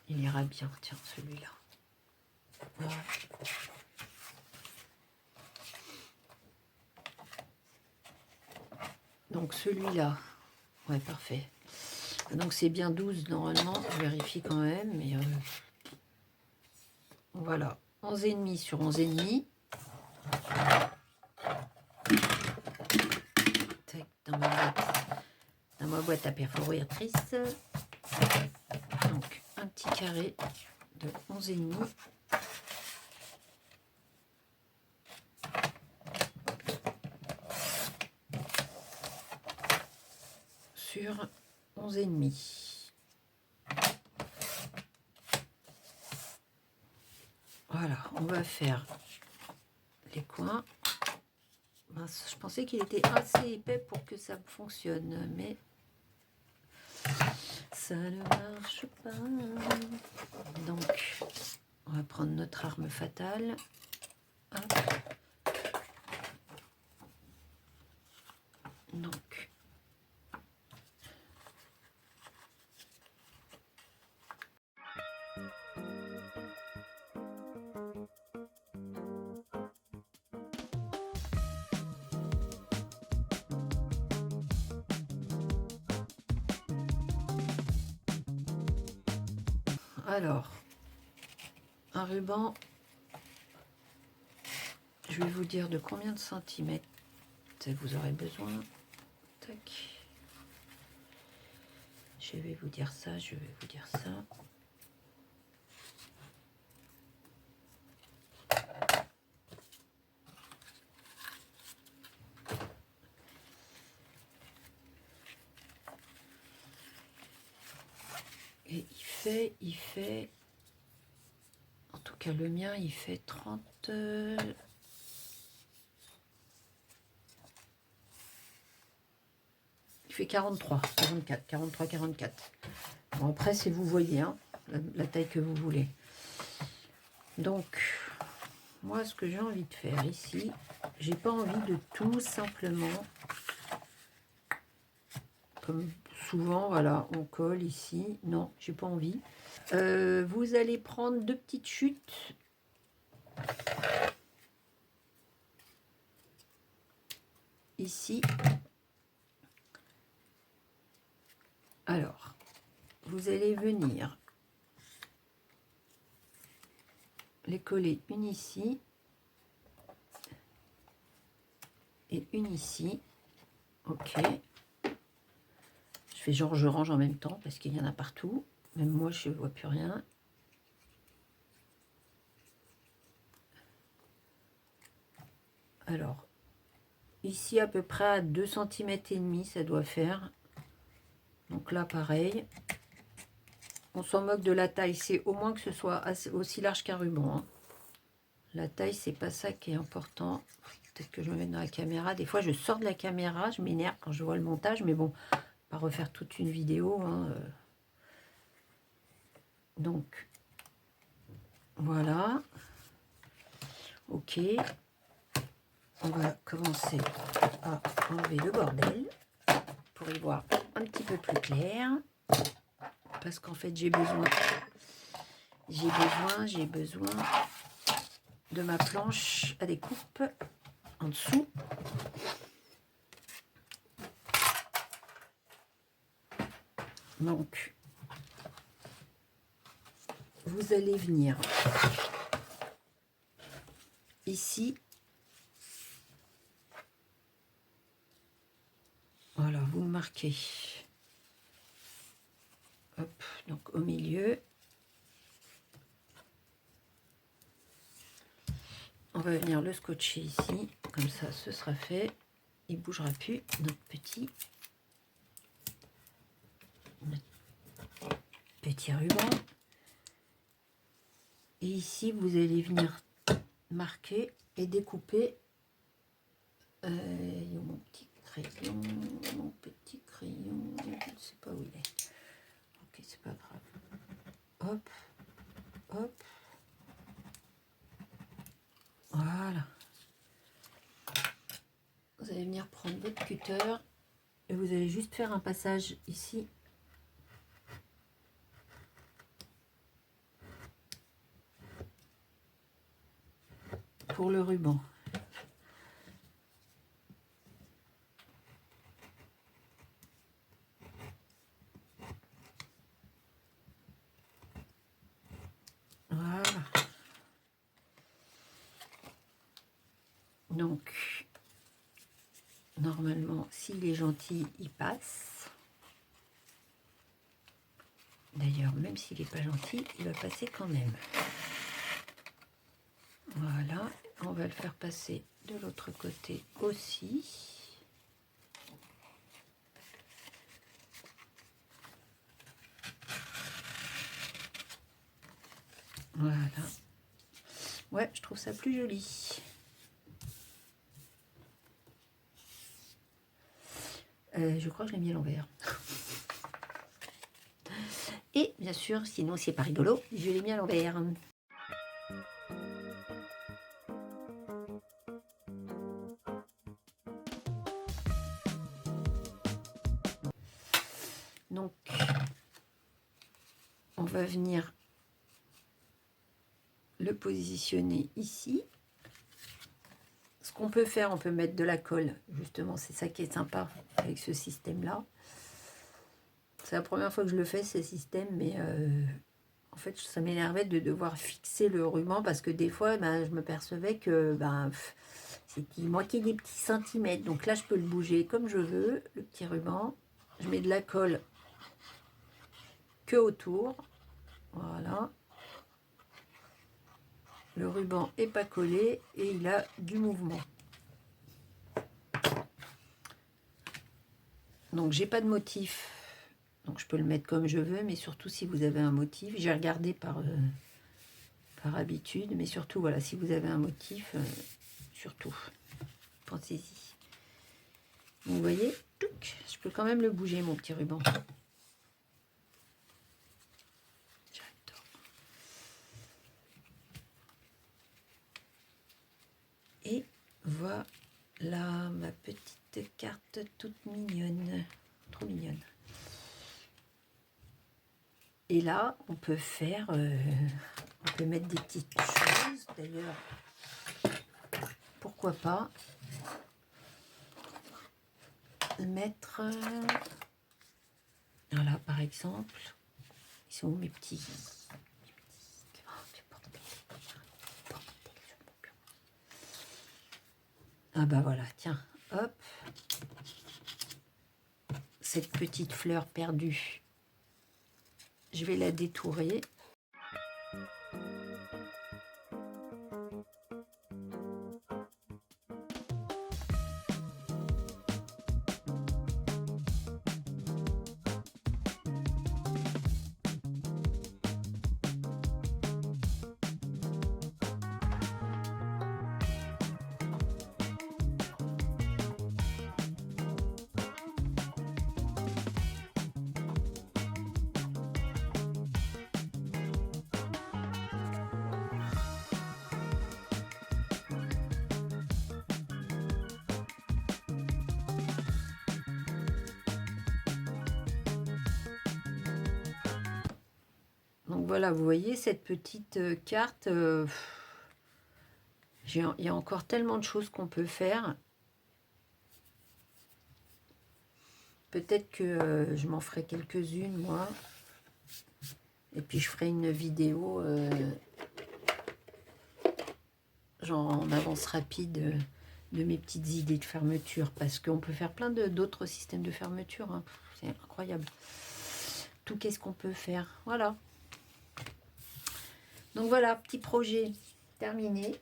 il ira bien, tiens, celui-là. Voilà. Donc celui-là, ouais, parfait. Donc c'est bien 12 normalement, je vérifie quand même, mais voilà, 11,5 sur 11,5. Tac, dans ma boîte à perforatrice. Donc un petit carré de 11,5. Sur 11,5. Voilà, on va faire les coins. Mince, je pensais qu'il était assez épais pour que ça fonctionne, mais ça ne marche pas. Donc, on va prendre notre arme fatale. Hop. Donc, alors, un ruban, je vais vous dire de combien de centimètres vous aurez besoin. Tac. Je vais vous dire ça, je vais vous dire ça. Et il fait, en tout cas le mien, il fait 30... il fait 43, 44, 43, 44. Bon, après, c'est vous voyez, hein, la taille que vous voulez. Donc, moi, ce que j'ai envie de faire ici, j'ai pas envie de tout simplement, comme souvent, voilà, on colle ici. Non, j'ai pas envie. Vous allez prendre 2 petites chutes. Ici. Alors, vous allez venir les coller une ici et une ici. Ok. Je fais genre je range en même temps parce qu'il y en a partout. Même moi, je ne vois plus rien. Alors, ici à peu près à 2 cm et demi, ça doit faire. Donc là, pareil. On s'en moque de la taille. C'est au moins que ce soit aussi large qu'un ruban. Hein. La taille, c'est pas ça qui est important. Peut-être que je me mets dans la caméra. Des fois, je sors de la caméra. Je m'énerve quand je vois le montage. Mais bon, pas refaire toute une vidéo. Hein. Donc, voilà. Ok. On va commencer à enlever le bordel pour y voir un petit peu plus clair. Parce qu'en fait, j'ai besoin de ma planche à découpe en dessous. Donc, vous allez venir ici. Voilà, vous marquez. Hop, donc au milieu. On va venir le scotcher ici. Comme ça, ce sera fait. Il ne bougera plus, notre petit ruban. Et ici, vous allez venir marquer et découper. hop, hop. Voilà. Vous allez venir prendre votre cutter et vous allez juste faire un passage ici. Pour le ruban. Voilà. Donc, normalement, s'il est gentil, il passe. D'ailleurs, même s'il n'est pas gentil, il va passer quand même. Voilà, on va le faire passer de l'autre côté aussi. Voilà. Ouais, je trouve ça plus joli. Je crois que je l'ai mis à l'envers. Et bien sûr, sinon c'est pas rigolo, je l'ai mis à l'envers. Donc, on va venir le positionner ici. Ce qu'on peut faire, on peut mettre de la colle. Justement, c'est ça qui est sympa avec ce système-là. C'est la première fois que je le fais, ce système, mais en fait, ça m'énervait de devoir fixer le ruban parce que des fois, je me percevais que il manquait des petits centimètres. Donc là, je peux le bouger comme je veux, le petit ruban. Je mets de la colle que autour. Voilà. Le ruban n'est pas collé et il a du mouvement. Donc, j'ai pas de motif. Donc, je peux le mettre comme je veux, mais surtout si vous avez un motif. J'ai regardé par habitude, mais surtout, voilà, si vous avez un motif, surtout, pensez-y. Vous voyez, je peux quand même le bouger, mon petit ruban. J'adore. Et voilà ma petite carte toute mignonne. Trop mignonne. Et là, on peut faire... on peut mettre des petites choses. D'ailleurs, pourquoi pas mettre... voilà, par exemple. Ils sont où mes petits... Ah bah voilà, tiens, hop. Cette petite fleur perdue, je vais la détourer. Donc voilà, vous voyez cette petite carte, il y a encore tellement de choses qu'on peut faire. Peut-être que je m'en ferai quelques-unes, moi. Et puis je ferai une vidéo, genre en avance rapide, de mes petites idées de fermeture. Parce qu'on peut faire plein d'autres systèmes de fermeture. Hein. C'est incroyable. Tout qu'est-ce qu'on peut faire. Voilà. Donc voilà, petit projet terminé.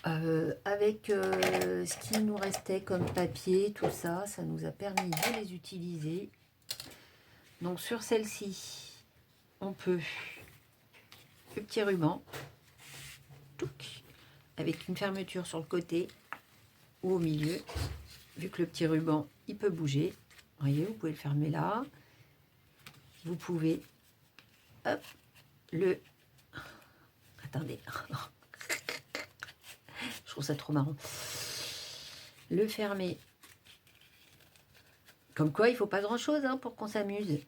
Avec ce qui nous restait comme papier, tout ça, ça nous a permis de les utiliser. Donc sur celle-ci, on peut le petit ruban, touc, avec une fermeture sur le côté ou au milieu, vu que le petit ruban, il peut bouger. Vous voyez, vous pouvez le fermer là. vous pouvez, hop, le... Attendez. Je trouve ça trop marrant. Le fermer. Comme quoi, il ne faut pas grand-chose hein, pour qu'on s'amuse.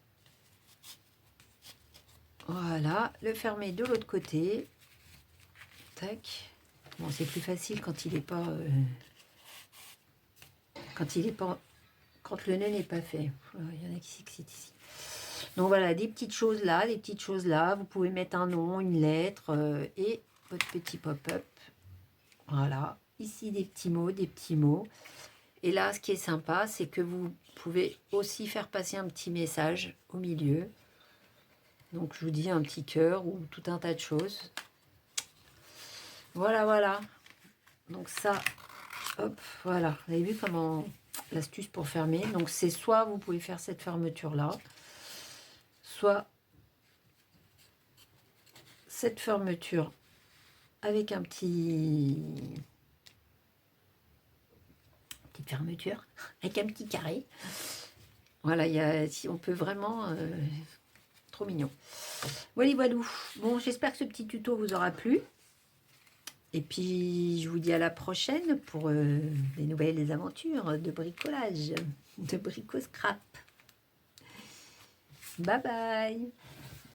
Voilà, le fermer de l'autre côté. Tac. Bon, c'est plus facile quand il n'est pas... quand le nœud n'est pas fait. Il y en a qui s'excitent ici. Donc voilà, des petites choses là, des petites choses là. Vous pouvez mettre un nom, une lettre et votre petit pop-up. Voilà. Ici, des petits mots, des petits mots. Et là, ce qui est sympa, c'est que vous pouvez aussi faire passer un petit message au milieu. Donc, je vous dis un petit cœur ou tout un tas de choses. Voilà, voilà. Donc ça, hop, voilà. Vous avez vu comment l'astuce pour fermer. Donc, c'est soit vous pouvez faire cette fermeture-là, soit cette fermeture avec un petit... petite fermeture, avec un petit carré. Voilà, si on peut vraiment... trop mignon. Voilà, voilà. Bon, j'espère que ce petit tuto vous aura plu. Et puis, je vous dis à la prochaine pour des nouvelles aventures de bricolage, de brico-scrap. Bye bye.